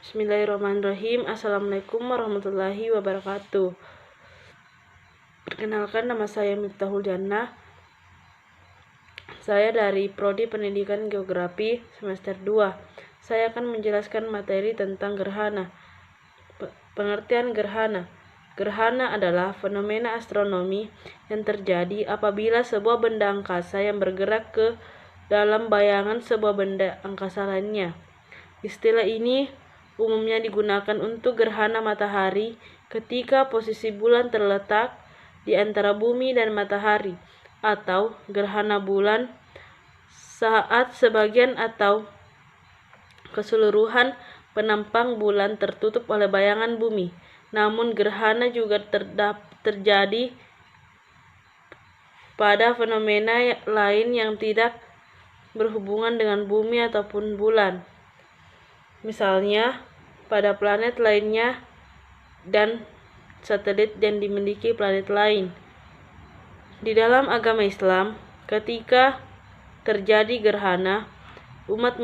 Bismillahirrahmanirrahim. Assalamualaikum warahmatullahi wabarakatuh. Perkenalkan, nama saya Miftahul Jannah. Saya dari Prodi Pendidikan Geografi semester 2. Saya akan menjelaskan materi tentang gerhana. Pengertian gerhana. Gerhana adalah fenomena astronomi yang terjadi apabila sebuah benda angkasa yang bergerak ke dalam bayangan sebuah benda angkasa lainnya. Istilah ini umumnya digunakan untuk gerhana matahari ketika posisi bulan terletak di antara bumi dan matahari, atau gerhana bulan saat sebagian atau keseluruhan penampang bulan tertutup oleh bayangan bumi. Namun gerhana juga terjadi pada fenomena lain yang tidak berhubungan dengan bumi ataupun bulan. Misalnya pada planet lainnya dan satelit yang dimiliki planet lain. Di dalam agama Islam, ketika terjadi gerhana, umat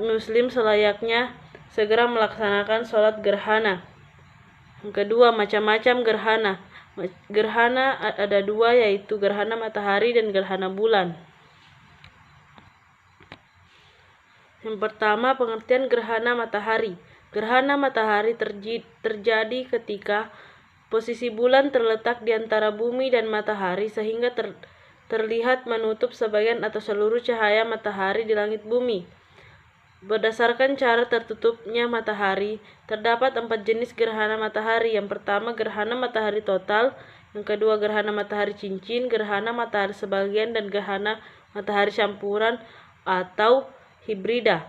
muslim selayaknya segera melaksanakan sholat gerhana. Yang kedua, macam-macam gerhana. Gerhana ada dua, yaitu gerhana matahari dan gerhana bulan. Yang pertama, pengertian gerhana matahari. Gerhana matahari terjadi ketika posisi bulan terletak di antara bumi dan matahari sehingga terlihat menutup sebagian atau seluruh cahaya matahari di langit bumi. Berdasarkan cara tertutupnya matahari, terdapat 4 jenis gerhana matahari. Yang pertama, gerhana matahari total. Yang kedua, gerhana matahari cincin, gerhana matahari sebagian, dan gerhana matahari campuran atau hibrida.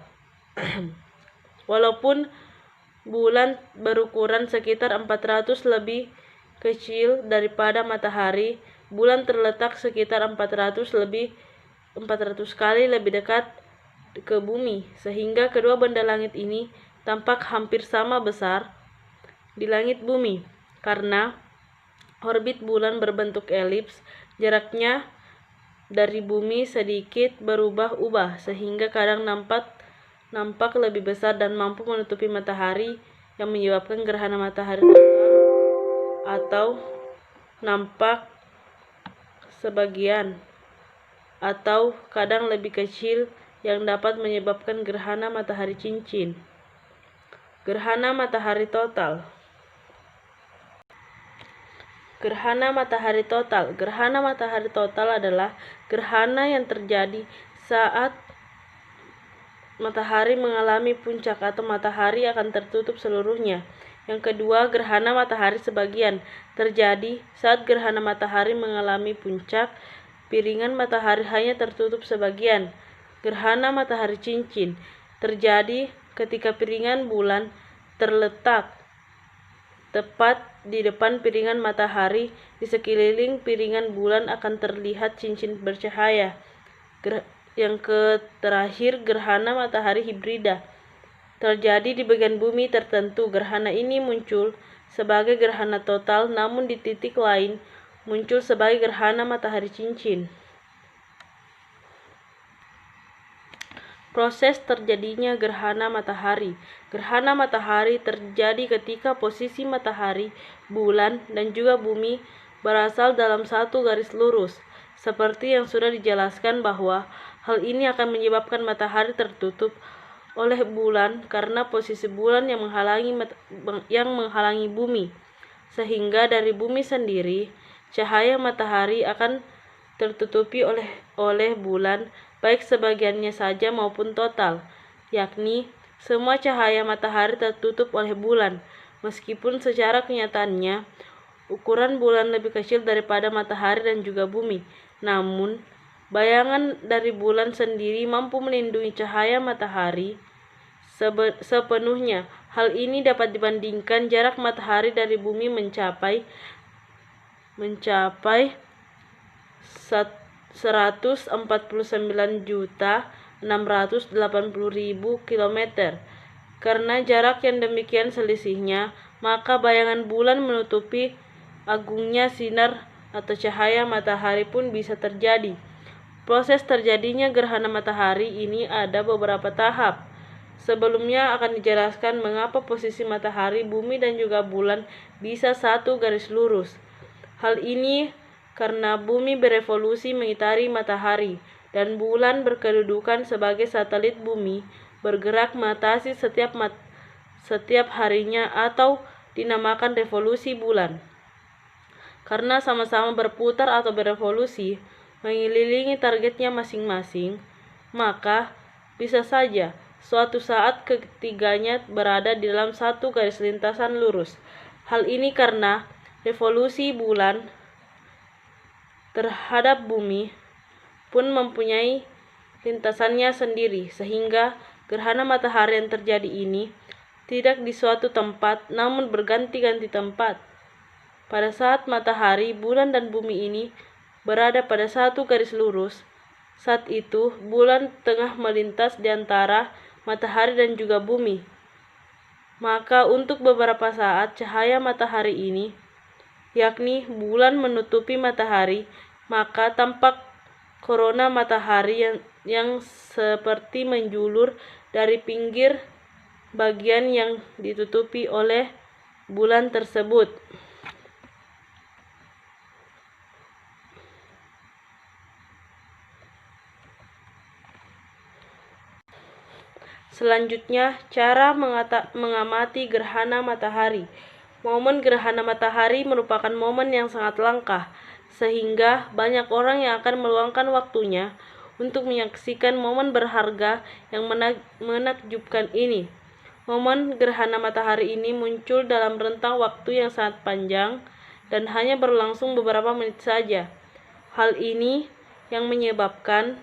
Walaupun bulan berukuran sekitar 400 lebih kecil daripada matahari, bulan terletak sekitar 400 kali lebih dekat ke bumi, sehingga kedua benda langit ini tampak hampir sama besar di langit bumi. Karena orbit bulan berbentuk elips, jaraknya dari bumi sedikit berubah-ubah sehingga kadang nampak lebih besar dan mampu menutupi matahari, yang menyebabkan gerhana matahari total atau nampak sebagian, atau kadang lebih kecil yang dapat menyebabkan gerhana matahari cincin. Gerhana matahari total. Gerhana matahari total. Gerhana matahari total adalah gerhana yang terjadi saat matahari mengalami puncak atau matahari akan tertutup seluruhnya. Yang kedua, gerhana matahari sebagian. Terjadi saat gerhana matahari mengalami puncak, piringan matahari hanya tertutup sebagian. Gerhana matahari cincin terjadi ketika piringan bulan terletak tepat di depan piringan matahari. Di sekeliling piringan bulan akan terlihat cincin bercahaya. Yang terakhir, gerhana matahari hibrida terjadi di bagian bumi tertentu. Gerhana ini muncul sebagai gerhana total, namun di titik lain muncul sebagai gerhana matahari cincin. Proses terjadinya gerhana matahari. Gerhana matahari terjadi ketika posisi matahari, bulan, dan juga bumi berasal dalam satu garis lurus. Seperti yang sudah dijelaskan bahwa hal ini akan menyebabkan matahari tertutup oleh bulan karena posisi bulan yang menghalangi bumi. Sehingga dari bumi sendiri, cahaya matahari akan tertutupi oleh bulan, baik sebagiannya saja maupun total, yakni semua cahaya matahari tertutup oleh bulan. Meskipun secara kenyataannya ukuran bulan lebih kecil daripada matahari dan juga bumi, namun bayangan dari bulan sendiri mampu melindungi cahaya matahari sepenuhnya. Hal ini dapat dibandingkan jarak matahari dari bumi mencapai 149.680.000 km. Karena jarak yang demikian selisihnya, maka bayangan bulan menutupi agungnya sinar atau cahaya matahari pun bisa terjadi. Proses terjadinya gerhana matahari ini ada beberapa tahap. Sebelumnya akan dijelaskan mengapa posisi matahari, bumi, dan juga bulan bisa satu garis lurus. Hal ini karena bumi berevolusi mengitari matahari, dan bulan berkedudukan sebagai satelit bumi, bergerak mengatasi setiap harinya atau dinamakan revolusi bulan. Karena sama-sama berputar atau berevolusi, mengelilingi targetnya masing-masing, maka bisa saja suatu saat ketiganya berada di dalam satu garis lintasan lurus. Hal ini karena revolusi bulan terhadap bumi pun mempunyai lintasannya sendiri, sehingga gerhana matahari yang terjadi ini tidak di suatu tempat, namun berganti-ganti tempat. Pada saat matahari, bulan, dan bumi ini berada pada satu garis lurus, saat itu bulan tengah melintas di antara matahari dan juga bumi. Maka untuk beberapa saat cahaya matahari ini, yakni bulan menutupi matahari, maka tampak korona matahari yang seperti menjulur dari pinggir bagian yang ditutupi oleh bulan tersebut. Selanjutnya, cara mengamati gerhana matahari. Momen gerhana matahari merupakan momen yang sangat langka, sehingga banyak orang yang akan meluangkan waktunya untuk menyaksikan momen berharga yang menakjubkan ini. Momen gerhana matahari ini muncul dalam rentang waktu yang sangat panjang dan hanya berlangsung beberapa menit saja. Hal ini yang menyebabkan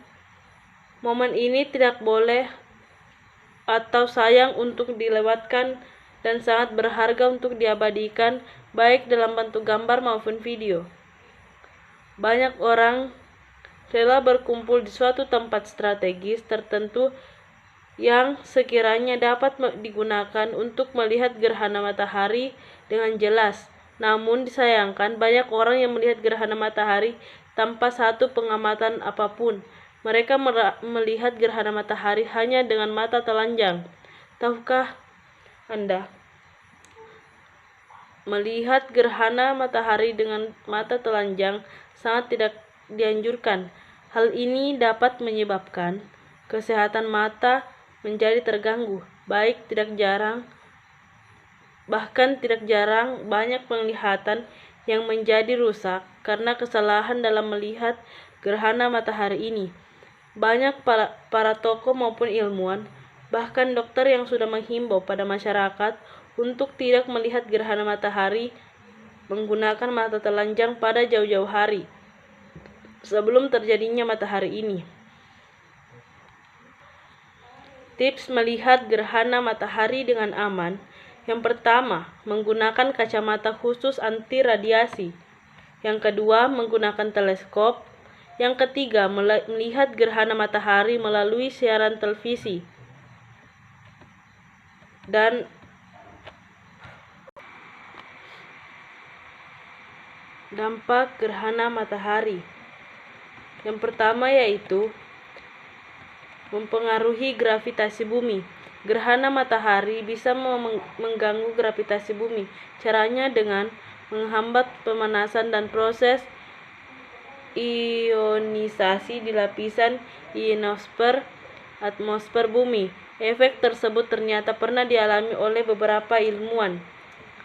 momen ini tidak boleh atau sayang untuk dilewatkan dan sangat berharga untuk diabadikan baik dalam bentuk gambar maupun video. Banyak orang rela berkumpul di suatu tempat strategis tertentu yang sekiranya dapat digunakan untuk melihat gerhana matahari dengan jelas. Namun disayangkan banyak orang yang melihat gerhana matahari tanpa satu pengamatan apapun. Mereka melihat gerhana matahari hanya dengan mata telanjang. Tahukah Anda? Melihat gerhana matahari dengan mata telanjang sangat tidak dianjurkan. Hal ini dapat menyebabkan kesehatan mata menjadi terganggu. Bahkan tidak jarang banyak penglihatan yang menjadi rusak karena kesalahan dalam melihat gerhana matahari ini. Banyak para tokoh maupun ilmuwan, bahkan dokter yang sudah menghimbau pada masyarakat untuk tidak melihat gerhana matahari menggunakan mata telanjang pada jauh-jauh hari sebelum terjadinya matahari ini. Tips melihat gerhana matahari dengan aman. Yang pertama, menggunakan kacamata khusus anti radiasi. Yang kedua, menggunakan teleskop. Yang ketiga, melihat gerhana matahari melalui siaran televisi. Dan dampak gerhana matahari. Yang pertama yaitu mempengaruhi gravitasi bumi. Gerhana matahari bisa mengganggu gravitasi bumi. Caranya dengan menghambat pemanasan dan proses ionisasi di lapisan ionosfer atmosfer bumi. Efek tersebut ternyata pernah dialami oleh beberapa ilmuwan.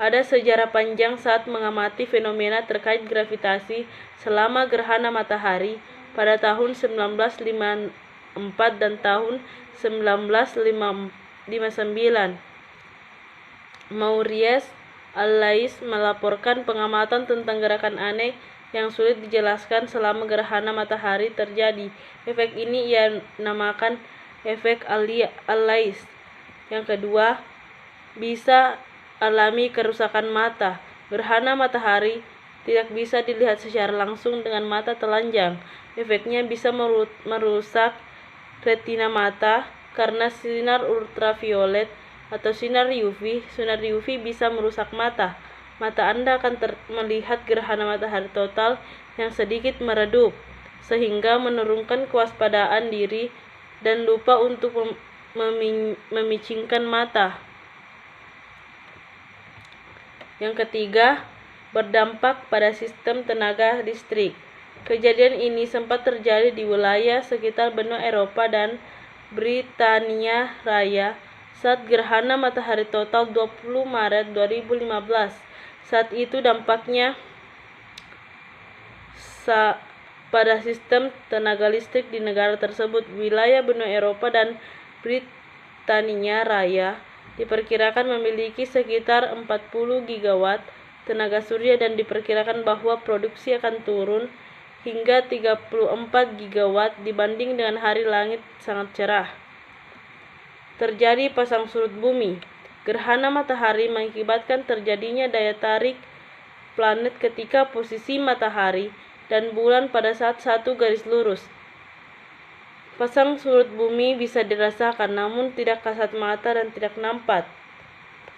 Ada sejarah panjang saat mengamati fenomena terkait gravitasi selama gerhana matahari pada tahun 1954 dan tahun 1959. Maurice Allais melaporkan pengamatan tentang gerakan aneh yang sulit dijelaskan selama gerhana matahari terjadi. Efek ini ia namakan efek Allais. Yang kedua, bisa alami kerusakan mata. Gerhana matahari tidak bisa dilihat secara langsung dengan mata telanjang. Efeknya bisa merusak retina mata karena sinar ultraviolet atau sinar UV. Sinar UV bisa merusak mata. Mata Anda akan melihat gerhana matahari total yang sedikit meredup, sehingga menurunkan kewaspadaan diri dan lupa untuk memicingkan mata. Yang ketiga, berdampak pada sistem tenaga listrik. Kejadian ini sempat terjadi di wilayah sekitar benua Eropa dan Britania Raya saat gerhana matahari total 20 Maret 2015. Saat itu dampaknya pada sistem tenaga listrik di negara tersebut. Wilayah benua Eropa dan Britania Raya diperkirakan memiliki sekitar 40 gigawatt tenaga surya dan diperkirakan bahwa produksi akan turun hingga 34 gigawatt dibanding dengan hari langit sangat cerah. Terjadi pasang surut bumi. Gerhana matahari mengakibatkan terjadinya daya tarik planet ketika posisi matahari dan bulan pada saat satu garis lurus. Pasang surut bumi bisa dirasakan namun tidak kasat mata dan tidak nampak.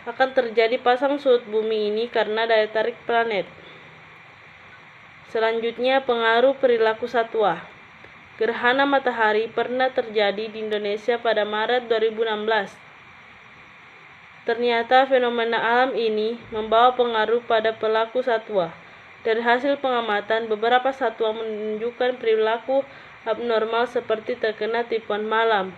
Akan terjadi pasang surut bumi ini karena daya tarik planet. Selanjutnya, pengaruh perilaku satwa. Gerhana matahari pernah terjadi di Indonesia pada Maret 2016. Ternyata fenomena alam ini membawa pengaruh pada perilaku satwa. Dari hasil pengamatan, beberapa satwa menunjukkan perilaku abnormal seperti terkena tipuan malam.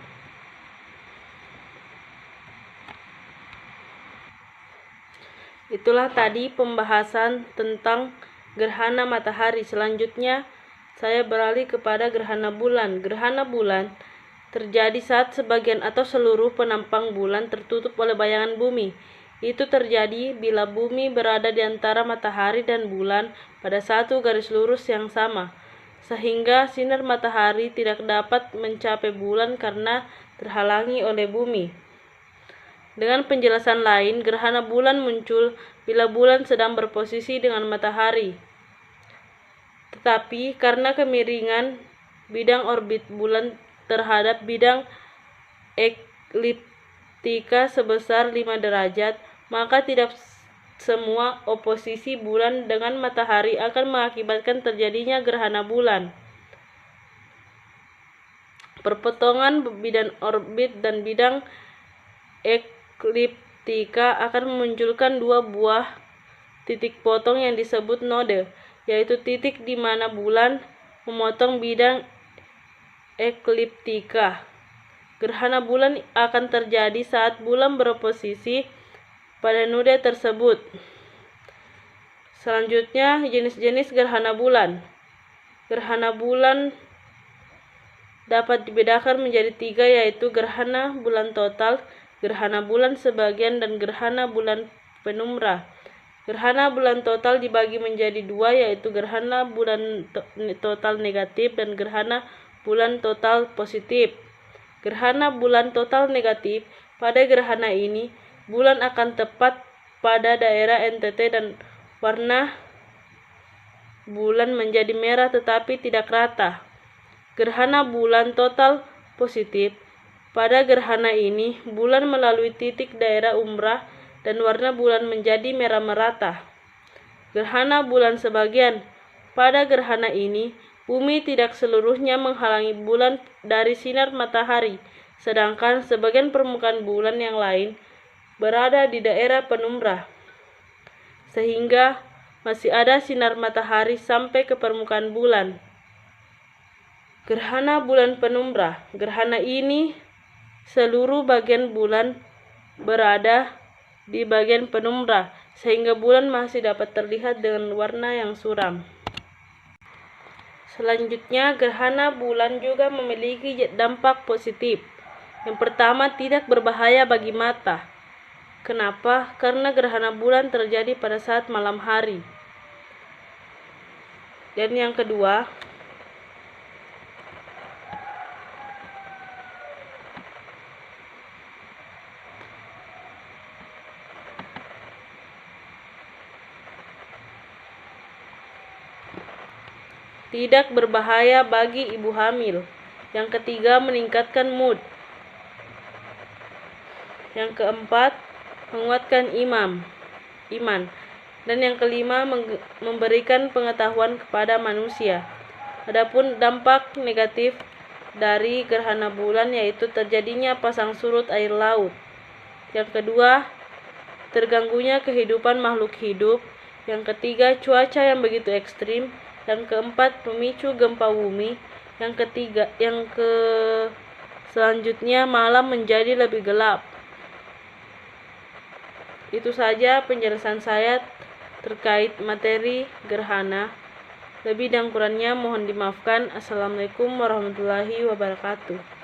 Itulah tadi pembahasan tentang gerhana matahari. Selanjutnya, saya beralih kepada gerhana bulan. Gerhana bulan terjadi saat sebagian atau seluruh penampang bulan tertutup oleh bayangan bumi. Itu terjadi bila bumi berada di antara matahari dan bulan pada satu garis lurus yang sama, sehingga sinar matahari tidak dapat mencapai bulan karena terhalangi oleh bumi. Dengan penjelasan lain, gerhana bulan muncul bila bulan sedang berposisi dengan matahari. Tetapi karena kemiringan bidang orbit bulan terhadap bidang ekliptika sebesar 5 derajat, maka tidak semua oposisi bulan dengan matahari akan mengakibatkan terjadinya gerhana bulan. Perpotongan bidang orbit dan bidang ekliptika akan memunculkan dua buah titik potong yang disebut node, yaitu titik di mana bulan memotong bidang ekliptika. Gerhana bulan akan terjadi saat bulan beroposisi pada node tersebut. Selanjutnya, jenis-jenis gerhana bulan. Gerhana bulan dapat dibedakan menjadi 3, yaitu gerhana bulan total, gerhana bulan sebagian, dan gerhana bulan penumbra. Gerhana bulan total dibagi menjadi 2, yaitu gerhana bulan total negatif dan gerhana bulan total positif. Gerhana bulan total negatif, pada gerhana ini bulan akan tepat pada daerah NTT dan warna bulan menjadi merah tetapi tidak rata. Gerhana bulan total positif, pada gerhana ini bulan melalui titik daerah umbra dan warna bulan menjadi merah merata. Gerhana bulan sebagian, pada gerhana ini bumi tidak seluruhnya menghalangi bulan dari sinar matahari, sedangkan sebagian permukaan bulan yang lain berada di daerah penumbra, sehingga masih ada sinar matahari sampai ke permukaan bulan. Gerhana bulan penumbra. Gerhana ini seluruh bagian bulan berada di bagian penumbra, sehingga bulan masih dapat terlihat dengan warna yang suram. Selanjutnya, gerhana bulan juga memiliki dampak positif. Yang pertama, tidak berbahaya bagi mata. Kenapa? Karena gerhana bulan terjadi pada saat malam hari. Dan yang kedua, tidak berbahaya bagi ibu hamil. Yang ketiga, meningkatkan mood. Yang keempat, menguatkan iman. Dan yang kelima, memberikan pengetahuan kepada manusia. Adapun dampak negatif dari gerhana bulan, yaitu terjadinya pasang surut air laut. Yang kedua, terganggunya kehidupan makhluk hidup. Yang ketiga, cuaca yang begitu ekstrim. Yang keempat, pemicu gempa bumi. Selanjutnya, malam menjadi lebih gelap. Itu saja penjelasan saya terkait materi gerhana. Lebih dan kurangnya mohon dimaafkan. Assalamualaikum warahmatullahi wabarakatuh.